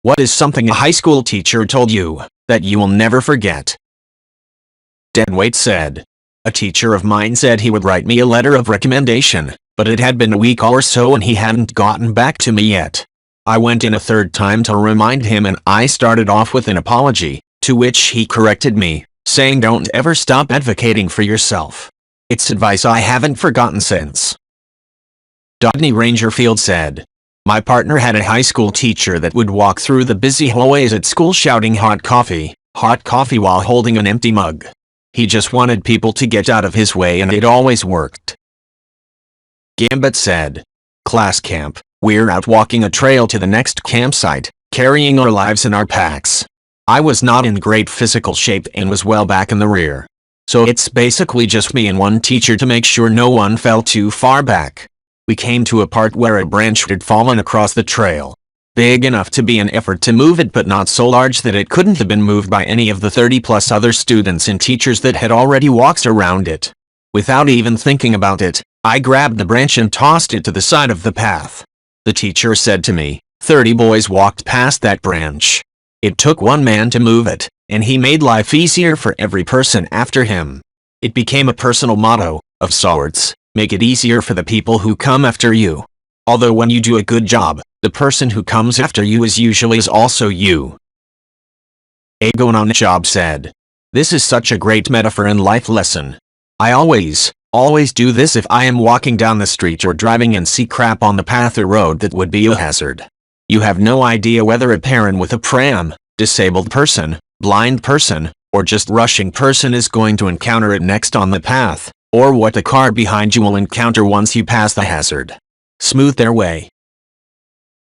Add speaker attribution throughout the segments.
Speaker 1: What is something a high school teacher told you that you will never forget? Deadweight said, a teacher of mine said he would write me a letter of recommendation, but it had been a week or so and he hadn't gotten back to me yet. I went in a third time to remind him and I started off with an apology, to which he corrected me, saying don't ever stop advocating for yourself. It's advice I haven't forgotten since. Rodney Rangerfield said, my partner had a high school teacher that would walk through the busy hallways at school shouting hot coffee while holding an empty mug. He just wanted people to get out of his way and it always worked. Gambit said, class camp, we're out walking a trail to the next campsite, carrying our lives in our packs. I was not in great physical shape and was well back in the rear. So it's basically just me and one teacher to make sure no one fell too far back. We came to a part where a branch had fallen across the trail. Big enough to be an effort to move it but not so large that it couldn't have been moved by any of the 30+ other students and teachers that had already walked around it. Without even thinking about it, I grabbed the branch and tossed it to the side of the path. The teacher said to me, 30 boys walked past that branch. It took one man to move it, and he made life easier for every person after him. It became a personal motto, of sorts, make it easier for the people who come after you. Although when you do a good job, the person who comes after you is usually also you. Agon on Job said, this is such a great metaphor and life lesson. I always do this if I am walking down the street or driving and see crap on the path or road that would be a hazard. You have no idea whether a parent with a pram, disabled person, blind person, or just rushing person is going to encounter it next on the path, or what the car behind you will encounter once you pass the hazard. Smooth their way.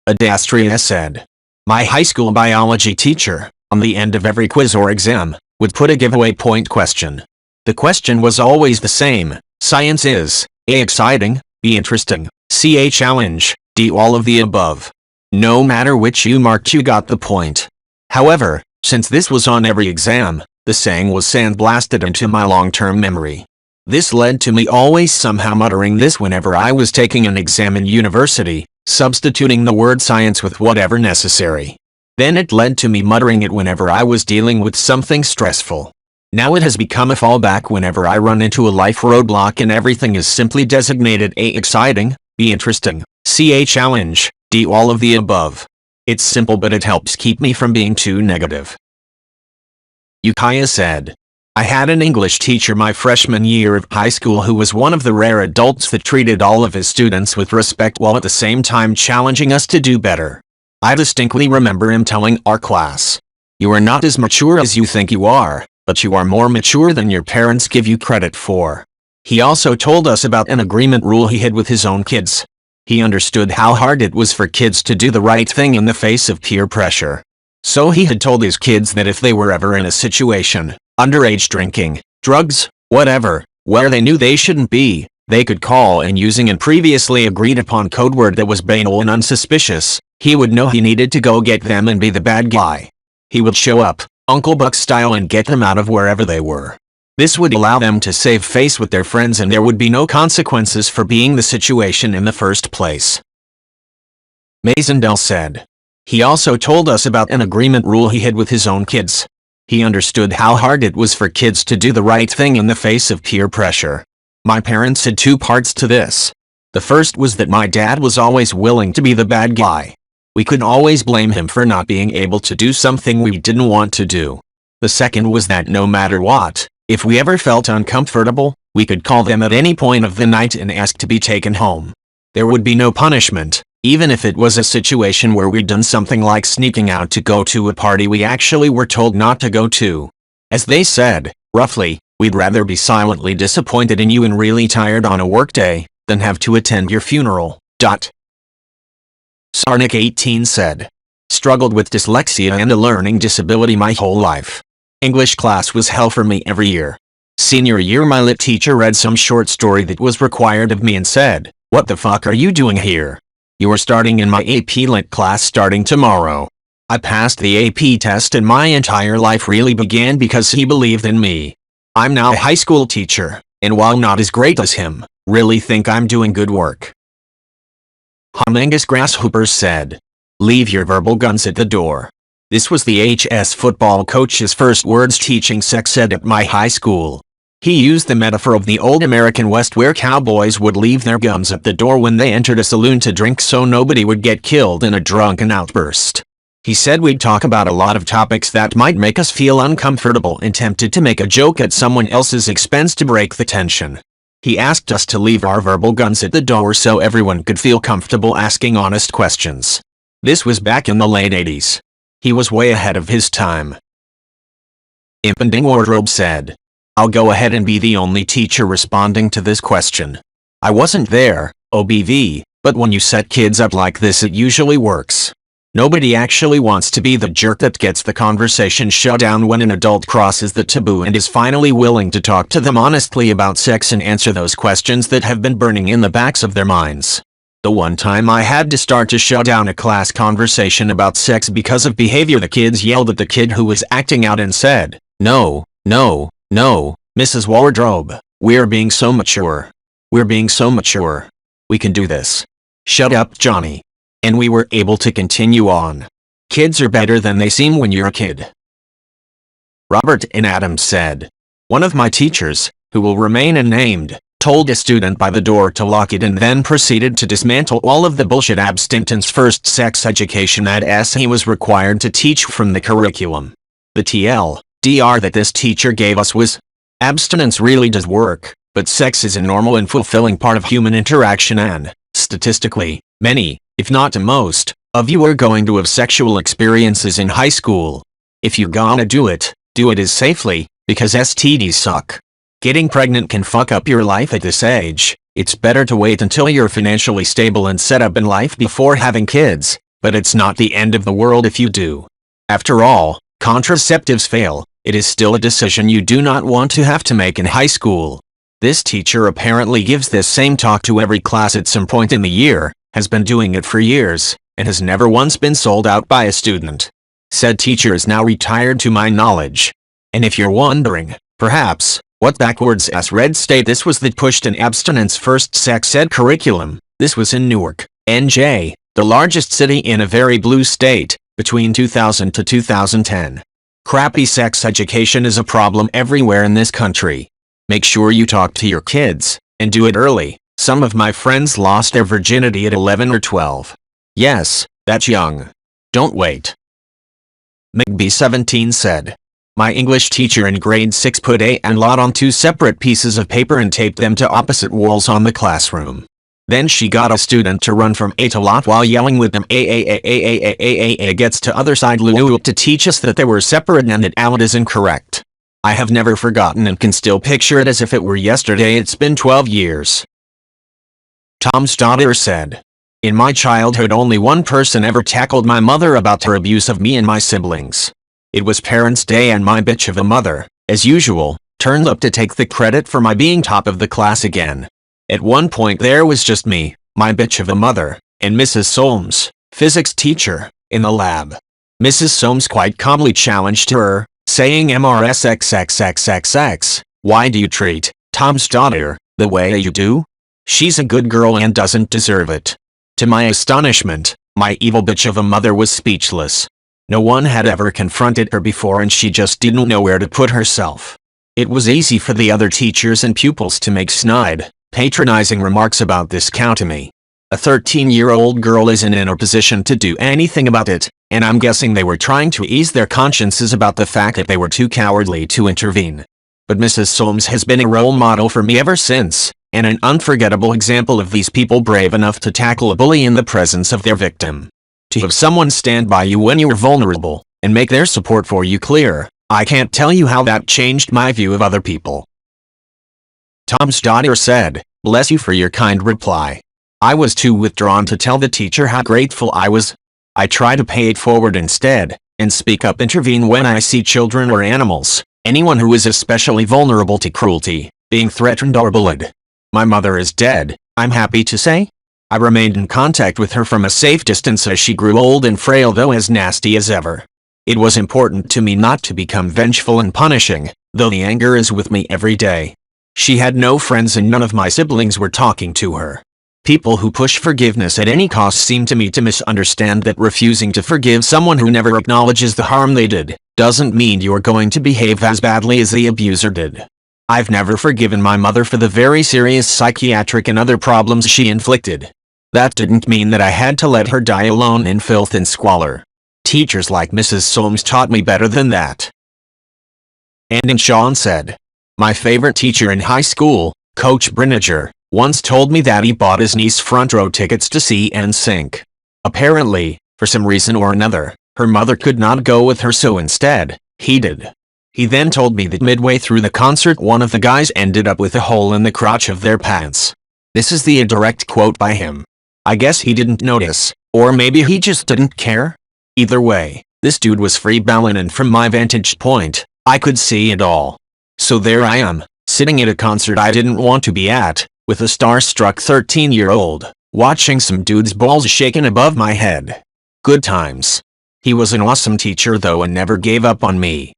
Speaker 1: Adastria said, my high school biology teacher, on the end of every quiz or exam, would put a giveaway point question. The question was always the same. Science is A, exciting, B, interesting, C, a challenge, D, all of the above. No matter which you marked, you got the point. However, since this was on every exam, the saying was sandblasted into my long-term memory. This led to me always somehow muttering this whenever I was taking an exam in university, substituting the word science with whatever necessary. Then it led to me muttering it whenever I was dealing with something stressful. Now it has become a fallback whenever I run into a life roadblock and everything is simply designated A, exciting, B, interesting, C, a challenge, D, all of the above. It's simple but it helps keep me from being too negative. Ukiah said, I had an English teacher my freshman year of high school who was one of the rare adults that treated all of his students with respect while at the same time challenging us to do better. I distinctly remember him telling our class, you are not as mature as you think you are, but you are more mature than your parents give you credit for. He also told us about an agreement rule he had with his own kids. He understood how hard it was for kids to do the right thing in the face of peer pressure. So he had told his kids that if they were ever in a situation, underage drinking, drugs, whatever, where they knew they shouldn't be, they could call and using an previously agreed upon code word that was banal and unsuspicious, he would know he needed to go get them and be the bad guy. He would show up, Uncle Buck style, and get them out of wherever they were. This would allow them to save face with their friends and there would be no consequences for being the situation in the first place. Mazendell said, he also told us about an agreement rule he had with his own kids. He understood how hard it was for kids to do the right thing in the face of peer pressure. My parents had two parts to this. The first was that my dad was always willing to be the bad guy. We could always blame him for not being able to do something we didn't want to do. The second was that no matter what, if we ever felt uncomfortable, we could call them at any point of the night and ask to be taken home. There would be no punishment, even if it was a situation where we'd done something like sneaking out to go to a party we actually were told not to go to. As they said, roughly, we'd rather be silently disappointed in you and really tired on a workday, than have to attend your funeral. Sarnik 18 said, struggled with dyslexia and a learning disability my whole life. English class was hell for me every year. Senior year my lit teacher read some short story that was required of me and said, what the fuck are you doing here? You are starting in my AP lit class starting tomorrow. I passed the AP test and my entire life really began because he believed in me. I'm now a high school teacher, and while not as great as him, really think I'm doing good work. Humongous Grasshoppers said, Leave your verbal guns at the door. This was the HS football coach's first words teaching sex ed at my high school. He used the metaphor of the old American West where cowboys would leave their guns at the door when they entered a saloon to drink so nobody would get killed in a drunken outburst. He said we'd talk about a lot of topics that might make us feel uncomfortable and tempted to make a joke at someone else's expense to break the tension. He asked us to leave our verbal guns at the door so everyone could feel comfortable asking honest questions. This was back in the late 80s. He was way ahead of his time. Impending Wardrobe said, I'll go ahead and be the only teacher responding to this question. I wasn't there, OBV, but when you set kids up like this it usually works. Nobody actually wants to be the jerk that gets the conversation shut down when an adult crosses the taboo and is finally willing to talk to them honestly about sex and answer those questions that have been burning in the backs of their minds. The one time I had to start to shut down a class conversation about sex because of behavior, the kids yelled at the kid who was acting out and said, No, no, no, Mrs. Wardrobe, we're being so mature. We're being so mature. We can do this. Shut up, Johnny. And we were able to continue on. Kids are better than they seem when you're a kid. Robert N. Adams said, one of my teachers, who will remain unnamed, told a student by the door to lock it and then proceeded to dismantle all of the bullshit abstinence first sex education that he was required to teach from the curriculum. The TLDR that this teacher gave us was, abstinence really does work, but sex is a normal and fulfilling part of human interaction and, statistically, many, if not most, of you are going to have sexual experiences in high school. If you're gonna do it as safely, because STDs suck. Getting pregnant can fuck up your life at this age. It's better to wait until you're financially stable and set up in life before having kids, but it's not the end of the world if you do. After all, contraceptives fail, it is still a decision you do not want to have to make in high school. This teacher apparently gives this same talk to every class at some point in the year, has been doing it for years, and has never once been sold out by a student. Said teacher is now retired to my knowledge. And if you're wondering, perhaps, what backwards ass red state this was that pushed an abstinence first sex ed curriculum, this was in Newark, NJ, the largest city in a very blue state, between 2000 to 2010. Crappy sex education is a problem everywhere in this country. Make sure you talk to your kids, and do it early. Some of my friends lost their virginity at 11 or 12. Yes, that's young. Don't wait. McB17 said, my English teacher in grade 6 put A and lot on 2 separate pieces of paper and taped them to opposite walls on the classroom. Then she got a student to run from A to lot while yelling with them A gets to other side Lulu to teach us that they were separate and that out is incorrect. I have never forgotten and can still picture it as if it were yesterday. It's been 12 years. Tom's daughter said, in my childhood only one person ever tackled my mother about her abuse of me and my siblings. It was Parents' Day and my bitch of a mother, as usual, turned up to take the credit for my being top of the class again. At one point there was just me, my bitch of a mother, and Mrs. Solms, physics teacher, in the lab. Mrs. Solms quite calmly challenged her, saying MRSXXXXX, why do you treat Tom's daughter the way you do? She's a good girl and doesn't deserve it. To my astonishment, my evil bitch of a mother was speechless. No one had ever confronted her before and she just didn't know where to put herself. It was easy for the other teachers and pupils to make snide, patronizing remarks about this cow to me. A 13-year-old girl isn't in a position to do anything about it, and I'm guessing they were trying to ease their consciences about the fact that they were too cowardly to intervene. But Mrs. Solms has been a role model for me ever since, and an unforgettable example of these people brave enough to tackle a bully in the presence of their victim. To have someone stand by you when you're vulnerable, and make their support for you clear, I can't tell you how that changed my view of other people. Tom's daughter said, bless you for your kind reply. I was too withdrawn to tell the teacher how grateful I was. I try to pay it forward instead, and speak up, intervene when I see children or animals, anyone who is especially vulnerable to cruelty, being threatened or bullied. My mother is dead, I'm happy to say. I remained in contact with her from a safe distance as she grew old and frail, though as nasty as ever. It was important to me not to become vengeful and punishing, though the anger is with me every day. She had no friends and none of my siblings were talking to her. People who push forgiveness at any cost seem to me to misunderstand that refusing to forgive someone who never acknowledges the harm they did doesn't mean you're going to behave as badly as the abuser did. I've never forgiven my mother for the very serious psychiatric and other problems she inflicted. That didn't mean that I had to let her die alone in filth and squalor. Teachers like Mrs. Solms taught me better than that. And Sean said, my favorite teacher in high school, Coach Brininger, once told me that he bought his niece front row tickets to see NSYNC. Apparently, for some reason or another, her mother could not go with her, so instead, he did. He then told me that midway through the concert one of the guys ended up with a hole in the crotch of their pants. This is the direct quote by him. I guess he didn't notice, or maybe he just didn't care. Either way, this dude was free balling, and from my vantage point, I could see it all. So there I am, sitting at a concert I didn't want to be at, with a starstruck 13-year-old, watching some dude's balls shaking above my head. Good times. He was an awesome teacher though and never gave up on me.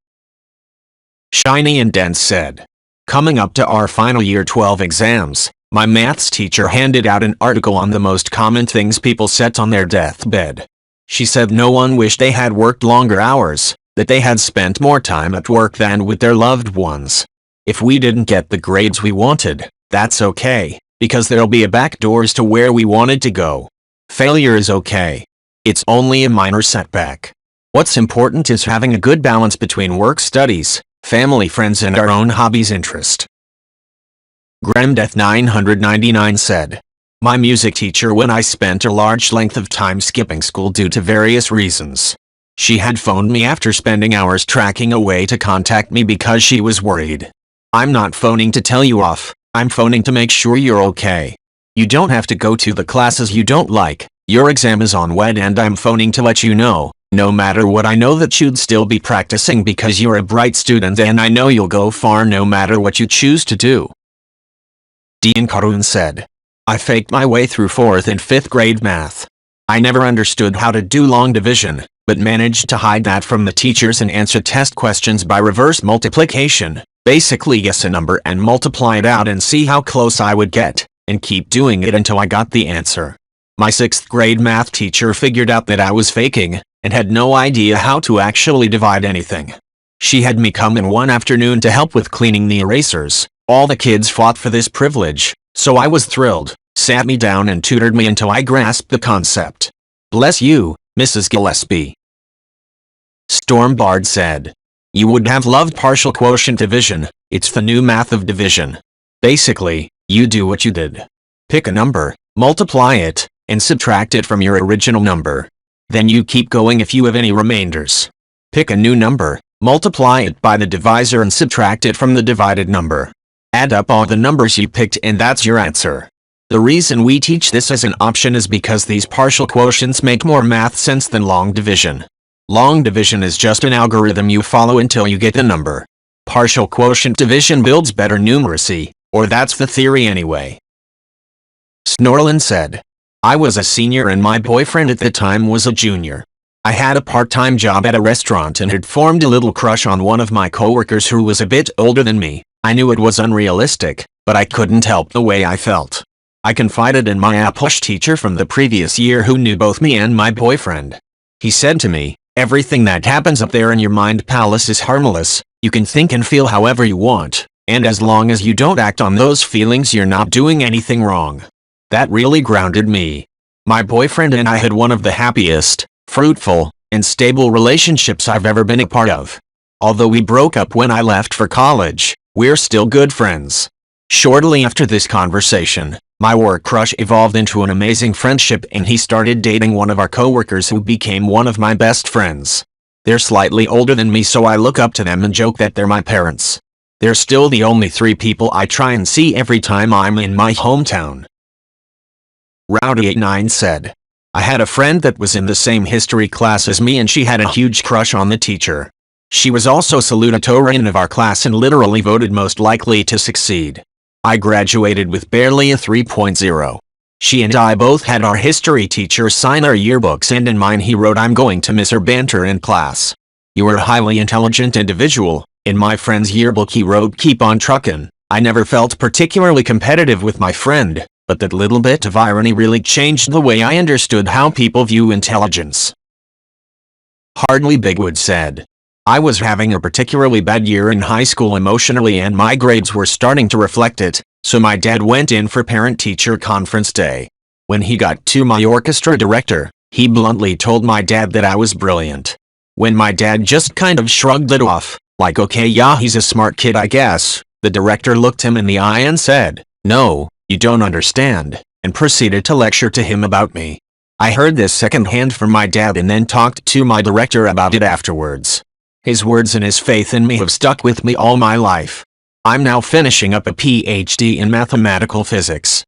Speaker 1: Shiny and Dense said, coming up to our final year 12 exams, my maths teacher handed out an article on the most common things people said on their deathbed. She said no one wished they had worked longer hours, that they had spent more time at work than with their loved ones. If we didn't get the grades we wanted, that's okay, because there'll be a back doors to where we wanted to go. Failure is okay. It's only a minor setback. What's important is having a good balance between work, studies, family, friends, and our own hobbies interest. Granddeath 999 said, my music teacher when I spent a large length of time skipping school due to various reasons. She had phoned me after spending hours tracking a way to contact me because she was worried. I'm not phoning to tell you off, I'm phoning to make sure you're okay. You don't have to go to the classes you don't like, your exam is on Wed, and I'm phoning to let you know, no matter what, I know that you'd still be practicing because you're a bright student, and I know you'll go far no matter what you choose to do. Dean Karun said, I faked my way through 4th and 5th grade math. I never understood how to do long division, but managed to hide that from the teachers and answer test questions by reverse multiplication. Basically guess a number and multiply it out and see how close I would get, and keep doing it until I got the answer. My 6th grade math teacher figured out that I was faking, and had no idea how to actually divide anything. She had me come in one afternoon to help with cleaning the erasers. All the kids fought for this privilege, so I was thrilled, sat me down and tutored me until I grasped the concept. Bless you, Mrs. Gillespie. Stormbard said, you would have loved partial quotient division, it's the new math of division. Basically, you do what you did. Pick a number, multiply it, and subtract it from your original number. Then you keep going if you have any remainders. Pick a new number, multiply it by the divisor and subtract it from the divided number. Add up all the numbers you picked and that's your answer. The reason we teach this as an option is because these partial quotients make more math sense than long division. Long division is just an algorithm you follow until you get the number. Partial quotient division builds better numeracy, or that's the theory anyway. Snorlin said, I was a senior and my boyfriend at the time was a junior. I had a part-time job at a restaurant and had formed a little crush on one of my coworkers who was a bit older than me. I knew it was unrealistic, but I couldn't help the way I felt. I confided in my English teacher from the previous year who knew both me and my boyfriend. He said to me, everything that happens up there in your mind palace is harmless, you can think and feel however you want, and as long as you don't act on those feelings you're not doing anything wrong. That really grounded me. My boyfriend and I had one of the happiest, fruitful, and stable relationships I've ever been a part of. Although we broke up when I left for college, we're still good friends. Shortly after this conversation, my work crush evolved into an amazing friendship and he started dating one of our coworkers who became one of my best friends. They're slightly older than me, so I look up to them and joke that they're my parents. They're still the only 3 people I try and see every time I'm in my hometown. Rowdy89 said, I had a friend that was in the same history class as me and she had a huge crush on the teacher. She was also salutatorian of our class and literally voted most likely to succeed. I graduated with barely a 3.0. She and I both had our history teacher sign our yearbooks, and in mine he wrote, I'm going to miss her banter in class. You are a highly intelligent individual. In my friend's yearbook he wrote, keep on truckin'. I never felt particularly competitive with my friend, but that little bit of irony really changed the way I understood how people view intelligence. Hardly Bigwood said, I was having a particularly bad year in high school emotionally and my grades were starting to reflect it, so my dad went in for parent-teacher conference day. When he got to my orchestra director, he bluntly told my dad that I was brilliant. When my dad just kind of shrugged it off, like okay yeah he's a smart kid I guess, the director looked him in the eye and said, no, you don't understand, and proceeded to lecture to him about me. I heard this secondhand from my dad and then talked to my director about it afterwards. His words and his faith in me have stuck with me all my life. I'm now finishing up a PhD in mathematical physics.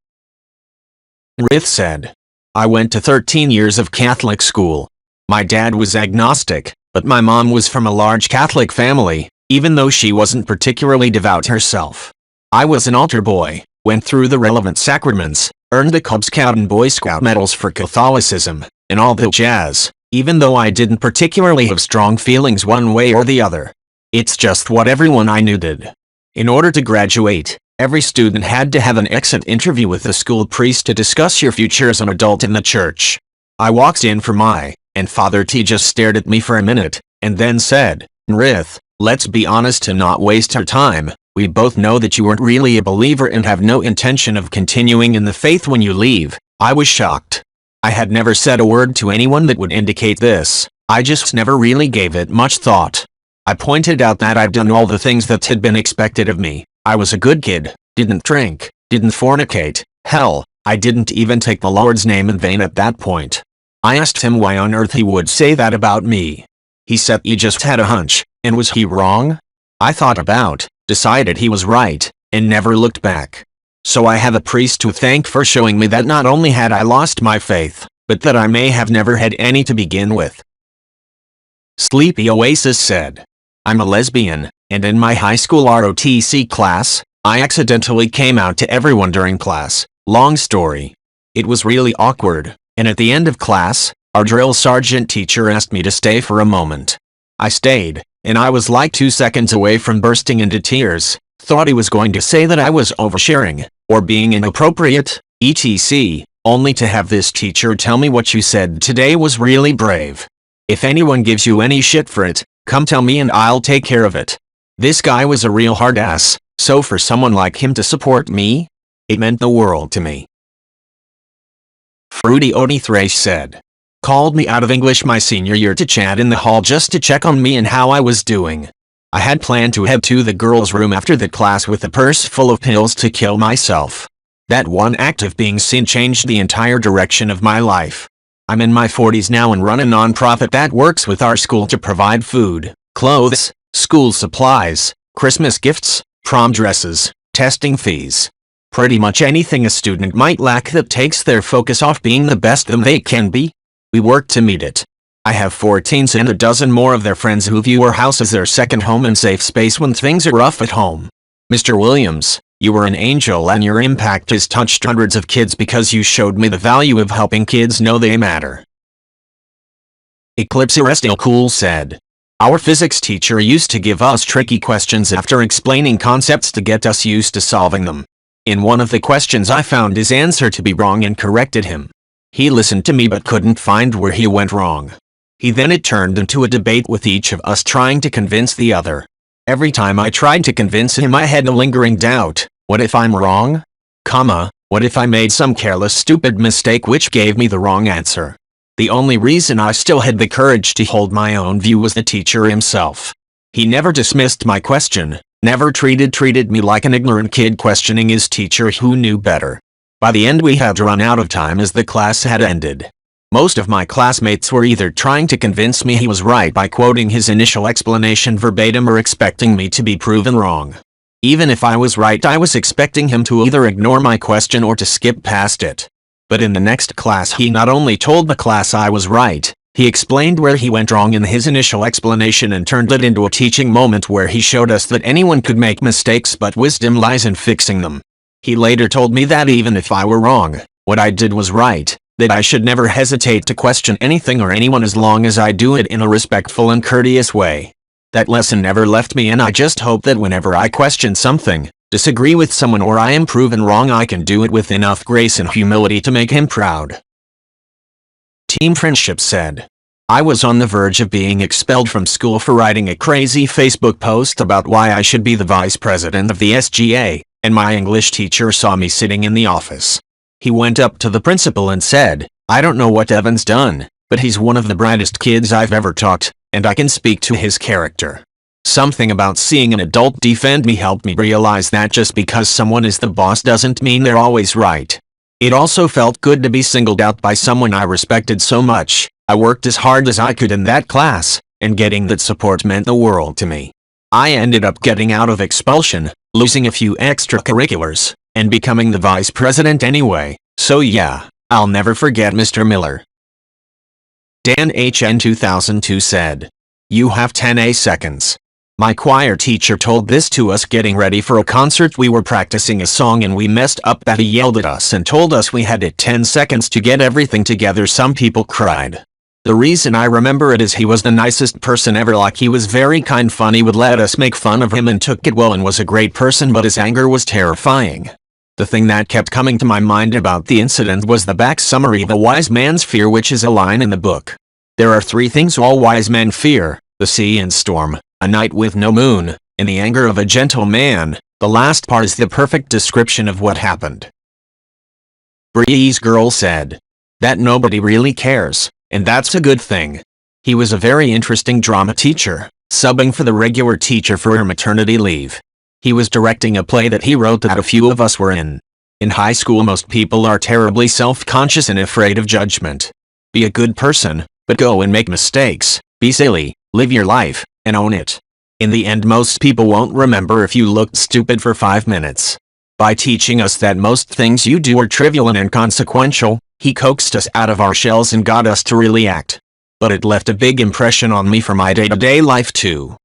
Speaker 1: Rith said, I went to 13 years of Catholic school. My dad was agnostic, but my mom was from a large Catholic family, even though she wasn't particularly devout herself. I was an altar boy, went through the relevant sacraments, earned the Cub Scout and Boy Scout medals for Catholicism, and all that jazz, even though I didn't particularly have strong feelings one way or the other. It's just what everyone I knew did. In order to graduate, every student had to have an exit interview with the school priest to discuss your future as an adult in the church. I walked in for my, and Father T just stared at me for a minute, and then said, Rith, let's be honest and not waste our time. We both know that you weren't really a believer and have no intention of continuing in the faith when you leave. I was shocked. I had never said a word to anyone that would indicate this. I just never really gave it much thought. I pointed out that I'd done all the things that had been expected of me. I was a good kid, didn't drink, didn't fornicate, hell, I didn't even take the Lord's name in vain at that point. I asked him why on earth he would say that about me. He said he just had a hunch, and was he wrong? I thought about, decided he was right, and never looked back. So I have a priest to thank for showing me that not only had I lost my faith, but that I may have never had any to begin with. Sleepy Oasis said, I'm a lesbian, and in my high school ROTC class, I accidentally came out to everyone during class. Long story. It was really awkward, and at the end of class, our drill sergeant teacher asked me to stay for a moment. I stayed, and I was like 2 seconds away from bursting into tears. Thought he was going to say that I was oversharing, or being inappropriate, etc., only to have this teacher tell me what you said today was really brave. If anyone gives you any shit for it, come tell me and I'll take care of it. This guy was a real hard ass, so for someone like him to support me, it meant the world to me. Fruity Odie Thrash said, called me out of English my senior year to chat in the hall just to check on me and how I was doing. I had planned to head to the girls' room after the class with a purse full of pills to kill myself. That one act of being seen changed the entire direction of my life. I'm in my 40s now and run a non-profit that works with our school to provide food, clothes, school supplies, Christmas gifts, prom dresses, testing fees. Pretty much anything a student might lack that takes their focus off being the best them they can be. We work to meet it. I have 4 teens and a dozen more of their friends who view our house as their second home and safe space when things are rough at home. Mr. Williams, you were an angel and your impact has touched hundreds of kids because you showed me the value of helping kids know they matter. Eclipse Still Cool said, our physics teacher used to give us tricky questions after explaining concepts to get us used to solving them. In one of the questions I found his answer to be wrong and corrected him. He listened to me but couldn't find where he went wrong. It turned into a debate with each of us trying to convince the other. Every time I tried to convince him I had a lingering doubt, what if I'm wrong? What if I made some careless stupid mistake which gave me the wrong answer? The only reason I still had the courage to hold my own view was the teacher himself. He never dismissed my question, never treated me like an ignorant kid questioning his teacher who knew better. By the end we had run out of time as the class had ended. Most of my classmates were either trying to convince me he was right by quoting his initial explanation verbatim or expecting me to be proven wrong. Even if I was right, I was expecting him to either ignore my question or to skip past it. But in the next class he not only told the class I was right, he explained where he went wrong in his initial explanation and turned it into a teaching moment where he showed us that anyone could make mistakes but wisdom lies in fixing them. He later told me that even if I were wrong, what I did was right, that I should never hesitate to question anything or anyone as long as I do it in a respectful and courteous way. That lesson never left me and I just hope that whenever I question something, disagree with someone or I am proven wrong, I can do it with enough grace and humility to make him proud. Team Friendship said, I was on the verge of being expelled from school for writing a crazy Facebook post about why I should be the vice president of the SGA, and my English teacher saw me sitting in the office. He went up to the principal and said, I don't know what Evan's done, but he's one of the brightest kids I've ever taught, and I can speak to his character. Something about seeing an adult defend me helped me realize that just because someone is the boss doesn't mean they're always right. It also felt good to be singled out by someone I respected so much. I worked as hard as I could in that class, and getting that support meant the world to me. I ended up getting out of expulsion, losing a few extracurriculars, and becoming the vice president anyway, so yeah, I'll never forget Mr. Miller. Dan HN 2002 said, You have 10 seconds. My choir teacher told this to us getting ready for a concert. We were practicing a song and we messed up that he yelled at us and told us we had 10 seconds to get everything together. Some people cried. The reason I remember it is he was the nicest person ever. Like, he was very kind, funny, would let us make fun of him and took it well and was a great person, but his anger was terrifying. The thing that kept coming to my mind about the incident was the back summary, The Wise Man's Fear, which is a line in the book. There are 3 things all wise men fear: the sea and storm, a night with no moon, and the anger of a gentle man. The last part is the perfect description of what happened. Bree's girl said that nobody really cares, and that's a good thing. He was a very interesting drama teacher, subbing for the regular teacher for her maternity leave. He was directing a play that he wrote that a few of us were in. In high school, most people are terribly self-conscious and afraid of judgment. Be a good person, but go and make mistakes. Be silly, live your life, and own it. In the end, most people won't remember if you looked stupid for 5 minutes. By teaching us that most things you do are trivial and inconsequential, he coaxed us out of our shells and got us to really act. But it left a big impression on me for my day-to-day life too.